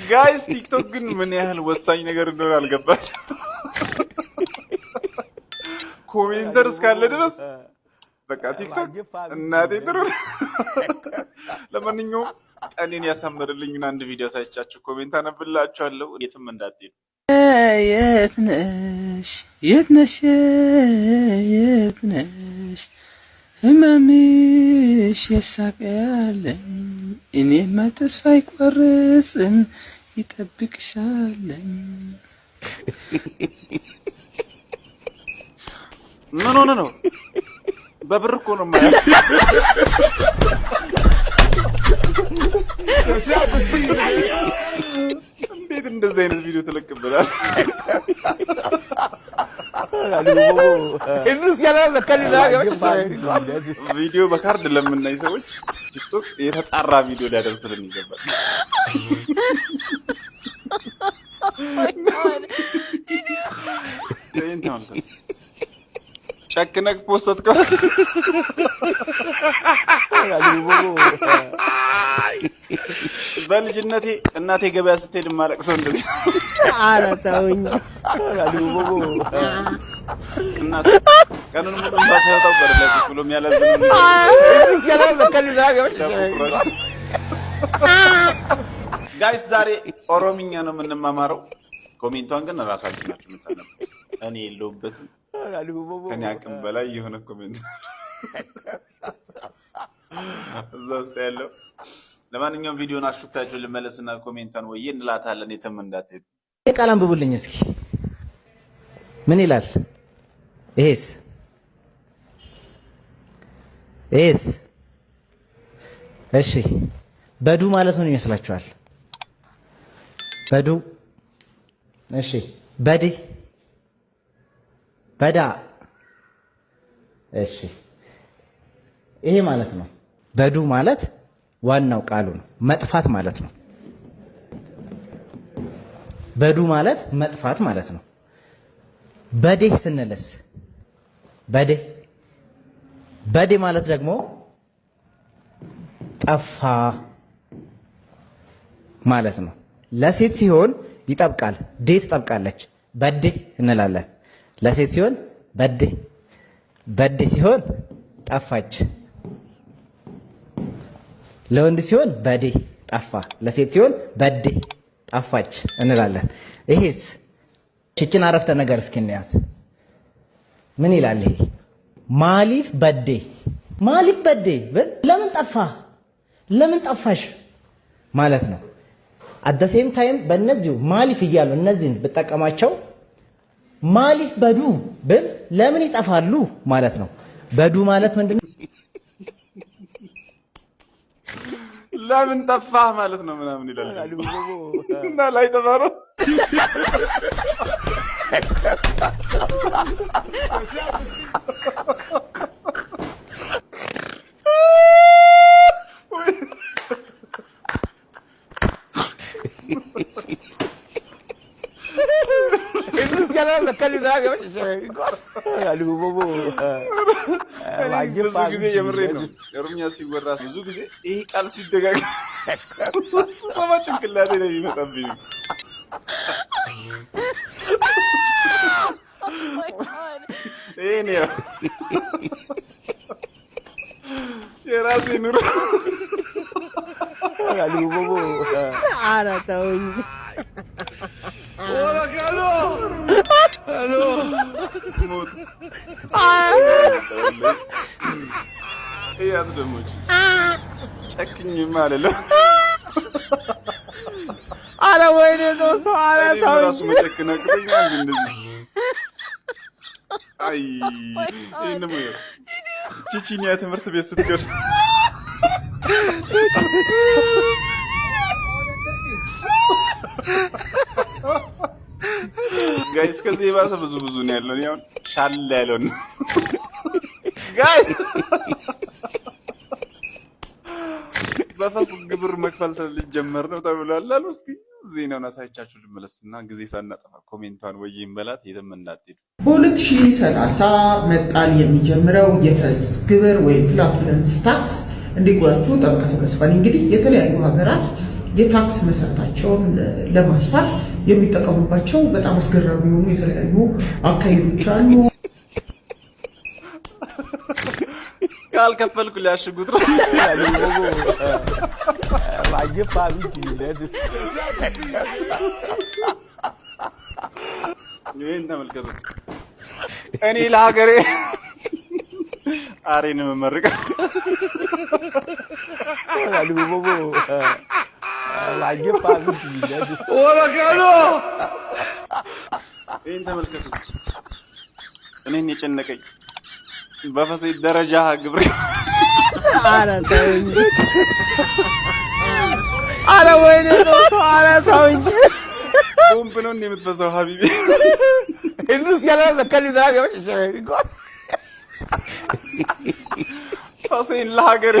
ጋይስ ቲክቶክ ግን ምን ያህል ወሳኝ ነገር እንደሆነ አልገባችሁ? ኮሜንተር እስካለ ድረስ በቃ ቲክቶክ እናቴ ጥሩ። ለማንኛውም ቀኔን ያሳምርልኝና አንድ ቪዲዮ ሳይቻችሁ ኮሜንት አነብላችኋለሁ። የትም እንዳትሄዱ። የት ነሽ የት ነሽ የት ነሽ ህመምሽ ያሳቀያለኝ እኔማ ተስፋ አይቆርጥም ይጠብቅሻለኝ። ምን ሆነ ነው? በብር እኮ ነው ማለት። እንዴት እንደዚህ አይነት ቪዲዮ ተለቅብላል? ቪዲዮ በካርድ ለምናይ ሰዎች ቲክቶክ የተጣራ ቪዲዮ ሊያደርስልን ይገባል። ጨክነህ ፖስተትከው በልጅነቴ እናቴ ገበያ ስትሄድ ማለቅሰው እንደዚህ አራታውኝ እናቴ ቀኑን ሙሉ ባሳይታው በረለች ብሎ የሚያላዝነው ጋይስ ዛሬ ኦሮምኛ ነው የምንማማረው። ኮሜንቷን ግን ራሳችሁ ናችሁ የምታነቡት። እኔ የለሁበትም። ከኔ አቅም በላይ የሆነ ኮሜንት እዛ ውስጥ ያለው። ለማንኛውም ቪዲዮን አሹፍታችሁ ልመለስና ኮሜንቷን ወይ እንላታለን። የትም እንዳትሄዱ። ቃል አንብቡልኝ እስኪ ምን ይላል? ይሄስ እሺ በዱ ማለት ምን ይመስላችኋል? በዱ እሺ በዲ በዳ እሺ ይሄ ማለት ነው። በዱ ማለት ዋናው ቃሉ ነው፣ መጥፋት ማለት ነው። በዱ ማለት መጥፋት ማለት ነው። በዴ ስንልስ በዴ ማለት ደግሞ ጠፋ ማለት ነው። ለሴት ሲሆን ይጠብቃል፣ ዴ ትጠብቃለች፣ በዴ እንላለን። ለሴት ሲሆን በዴ ሲሆን ጠፋች። ለወንድ ሲሆን በዴ ጠፋ፣ ለሴት ሲሆን በዴ ጠፋች እንላለን። ይሄስ እችን አረፍተ ነገር እስኪ እንያት። ምን ይላል ይሄ? ማሊፍ በዴ ብል ለምን ጠፋ ለምን ጠፋሽ ማለት ነው። አት ዘ ሴም ታይም በእነዚሁ ማሊፍ እያሉ እነዚህን ብጠቀማቸው ማሊፍ በዱ ብል ለምን ይጠፋሉ ማለት ነው። በዱ ማለት ምንድነው? ለምን ጠፋህ ማለት ነው ምናምን ይላል እና ላይ ተባሮ ብዙ ጊዜ የምሬን ነው። ኦሮምኛ ሲወራ ብዙ ጊዜ ይሄ ቃል ሲደጋግ ሰማ ጭንቅላቴ ላይ ይመጣብኝ። ይሄን ያው የራሴ ኑሮ አራታውኝ ያት ደሞች ጨክኝማ አለለም። አረ ወይኔ ነው ሰው አራታውኝ ራሱ መጨክና ቅጥኛ እንደዚህ አይ ይሄንም ወይ ቺቺኒያ ትምህርት ቤት ስትገር ጋይስ ከዚህ የባሰ ብዙ ነው ያለው። ያው ሻል ያለው ነው ጋይስ። በፈስ ግብር መክፈል ሊጀመር ነው ተብሏል አሉ። እስኪ ዜናውን አሳይቻችሁ ልመለስና ጊዜ ሳናጠፋ ኮሜንቷን ወይ ይንበላት የትም እንዳትሄዱ። በ2030 መጣል የሚጀምረው የፈስ ግብር ወይም ፍላቱለንስ ታክስ እንዲቆያችሁ ጠበቃ ሰብለስፋኒ እንግዲህ የተለያዩ ሀገራት የታክስ መሰረታቸውን ለማስፋት የሚጠቀሙባቸው በጣም አስገራሚ የሆኑ የተለያዩ አካሄዶች አሉ። ካልከፈልኩ ሊያሽጉት ነው። ይሄን ተመልከቱት። እኔ ለሀገሬ አሬን መመረቅ ይሄን ተመልከቱት። እኔን የጨነቀኝ በፈሴ ደረጃ ግብር ኧረ ተውኝ። ኧረ ወይኔ ነው ሰው ኧረ ተውኝ። ቦምብ ነው የምትፈሰው ሀቢቢ ፈሴን ለሀገሬ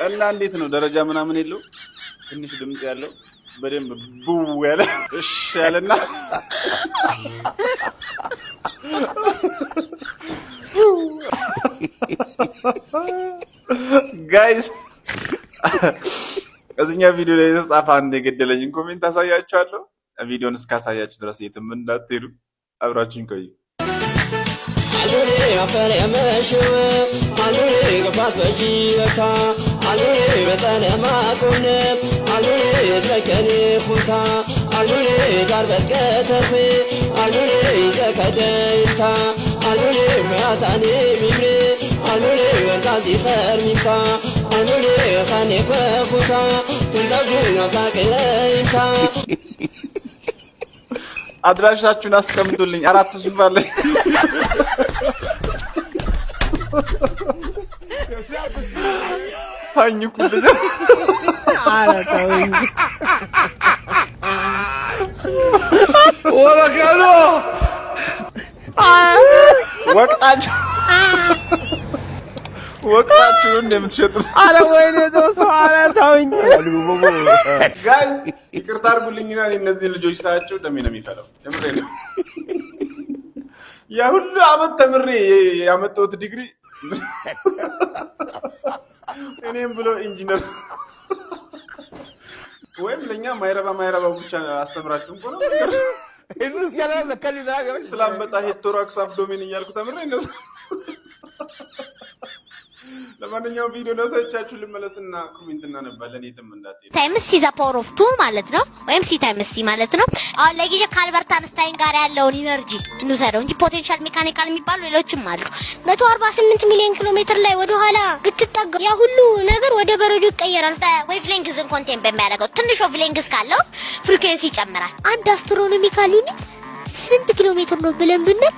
እና እንዴት ነው ደረጃ ምናምን የለው ትንሽ ድምጽ ያለው በደንብ ቡው ያለ እሺ ያለና ጋይስ እዚህኛው ቪዲዮ ላይ የተጻፈ አንድ የገደለኝን ኮሜንት አሳያችኋለሁ። ቪዲዮን እስካሳያችሁ ድረስ የትም እንዳትሄዱ አብራችሁኝ ቆዩ። አፈር የመሽው አሉሬ ገባት በጂታ አሉሬ በጠለማቁን አሉሬ ዘከኔ ኩታ አሉሬ ዳር በትከተፍ አሉሬ ዘከደይታ አሉሬ ፍያታኔ ሚምሬ አሉሬ ወርቃዚ ፈርሚታ አሉሬ ኻኔ ኮኩታ ትንዛውጁን ወሳቀይታ አድራሻችሁን አስቀምጡልኝ። 4 ሱፍ አለ። ታኝኩ ልጅ ኧረ ተውኝ። ወረቀሎ ወቅታችሁ እንደምትሸጡት ኧረ ወይኔ ነው ሰው ኧረ ተውኝ። ጋይስ ይቅርታ አድርጉልኝና እነዚህ ልጆች ሳያቸው ደሜ ነው የሚፈለው። ተምሬ ነው ያ ሁሉ አመት ተምሬ ያመጣሁት ዲግሪ እኔም ብሎ ኢንጂነር ወይም ለኛ ማይረባው ብቻ አስተምራችሁ እንኳን ነው ስላመጣ ሄቶራክስ አብዶሜን እያልኩ ተምሬ ነው። ለማንኛውም ቪዲዮ ለሰቻችሁ ልመለስና ኮሜንት እናነባለን። የትም እንዳትሄዱ። ታይምስ ሲ ዘ ፓወር ኦፍ 2 ማለት ነው፣ ወይም ሲ ታይምስ ሲ ማለት ነው። አሁን ለጊዜው ከአልበርት አንስታይን ጋር ያለውን ኢነርጂ እንውሰደው እንጂ ፖቴንሻል ሜካኒካል የሚባሉ ሌሎችም አሉ። 148 ሚሊዮን ኪሎ ሜትር ላይ ወደ ኋላ ብትጠጋ ያ ሁሉ ነገር ወደ በረዶ ይቀየራል። በዌቭሌንግዝን ኮንቴንት በሚያደርገው ትንሽ ዌቭሌንግዝ ካለው ፍሪኩዌንሲ ይጨምራል። አንድ አስትሮኖሚካል ዩኒት ስንት ኪሎ ሜትር ነው ብለን ብንል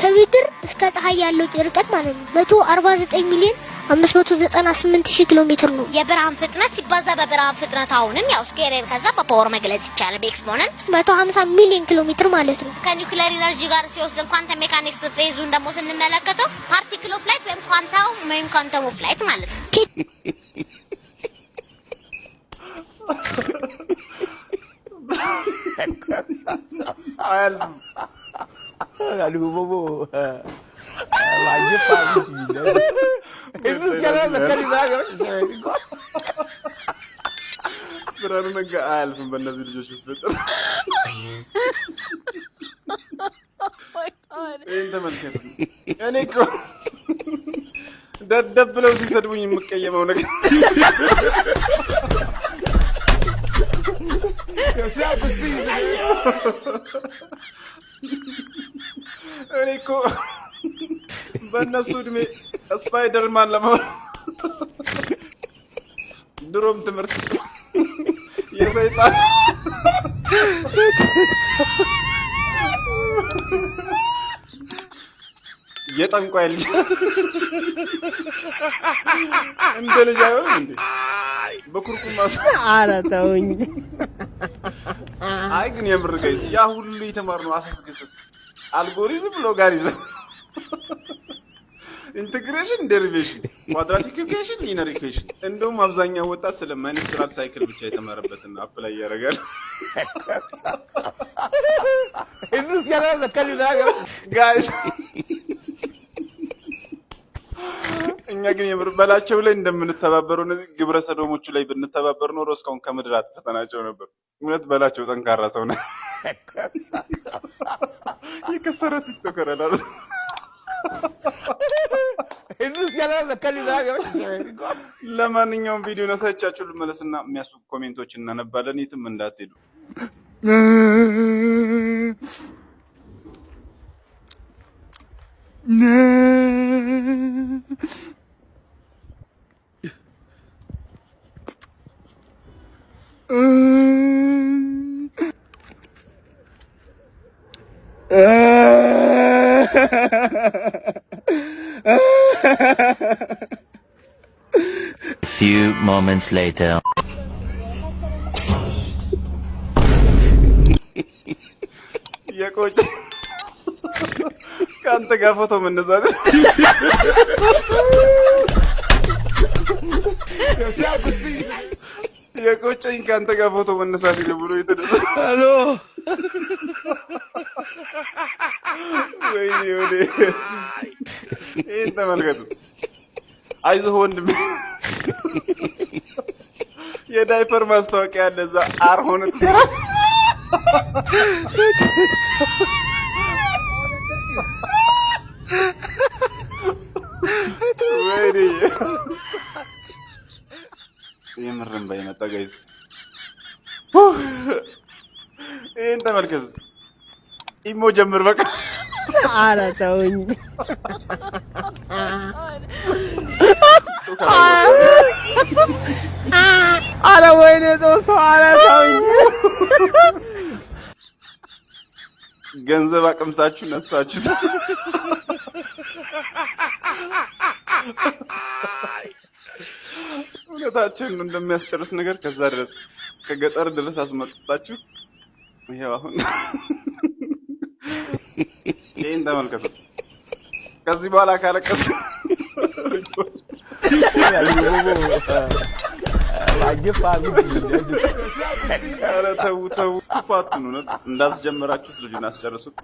ከምድር እስከ ፀሐይ ያለው ርቀት ማለት ነው 149 ሚሊዮን 598,000 ኪሎ ሜትር ነው። የብርሃን ፍጥነት ሲባዛ በብርሃን ፍጥነት አሁንም ያው ስኩዌር ከዛ በፓወር መግለጽ ይቻላል በኤክስፖነንት 150 ሚሊዮን ኪሎ ሜትር ማለት ነው። ከኒውክሌር ኢነርጂ ጋር ሲወስደን ኳንተም ሜካኒክስ ፌዙን ደግሞ ስንመለከተው ፓርቲክል ኦፍ ላይት ወይም ኳንተም ኦፍ ላይት ማለት ነው። ብርሃኑ ነጋ አያልፍም በእነዚህ ልጆች ፍጥር። ይሄን ተመልከቱ። እኔ እኮ ደደብ ብለው ሲሰድቡኝ የምቀየመው ነገር እኔ እኮ በእነሱ እድሜ ስፓይደርማን ለመሆን ድሮም ትምህርት የሰይጣን የጠንቋይ ልጅ እንደ ልጅ አይሆንም እንዴ? በኩርኩም ኧረ ተውኝ። አይ ግን የምር ጋይስ ያ ሁሉ የተማርነው አሳስገሰስ አልጎሪዝም ሎጋሪዝም ኢንቴግሬሽን ዴሪቬሽን ኳድራቲክ ኢኩዌሽን ሊነር ኢኩዌሽን እንደውም አብዛኛው ወጣት ስለ ማይነስትራል ሳይክል ብቻ የተማረበትና አፕላይ ያደርጋል። ጋይስ እኛ ግን የምር በላቸው ላይ እንደምንተባበረው እነዚህ ግብረ ሰዶሞቹ ላይ ብንተባበር ኖሮ እስካሁን ከምድር አጥፍተናቸው ነበር። እውነት በላቸው ጠንካራ ሰው ነው። የከሰረ ቲክቶከር አላለ። ለማንኛውም ቪዲዮ ነሳቻችሁ ልመለስና የሚያስቡ ኮሜንቶች እናነባለን። የትም እንዳትሄዱ። A few moments later. የቆጨ ካንተ ጋር ፎቶ መነሳት የቆጨኝ ካንተ ጋር ፎቶ መነሳት ብሎ የተደረሰ ሄሎ ወይኔ ወዴ ይሄን ተመልከቱ። አይዞህ ወንድም የዳይፐር ማስታወቂያ አለ እዛ አር ሆነ ተሰራ ወይኔ የምርም ባይመጣ ጋይዝ ይሄን ተመልከቱ። ኢሞ ጀምር በቃ። ኧረ ተውኝ። ኧረ ወይኔ ጦሶ ኧረ ተውኝ። ገንዘብ አቅምሳችሁ ነሳችሁት። እውነታችን እንደሚያስጨርስ ነገር ከዛ ድረስ ከገጠር ድረስ አስመጣችሁት። ይሄው አሁን ይሄን ተመልከቱ። ከዚህ በኋላ ካለቀስ ኧረ ተው ተው፣ ክፋቱን እንዳስጀመራችሁት ልጁን አስጨርሱት።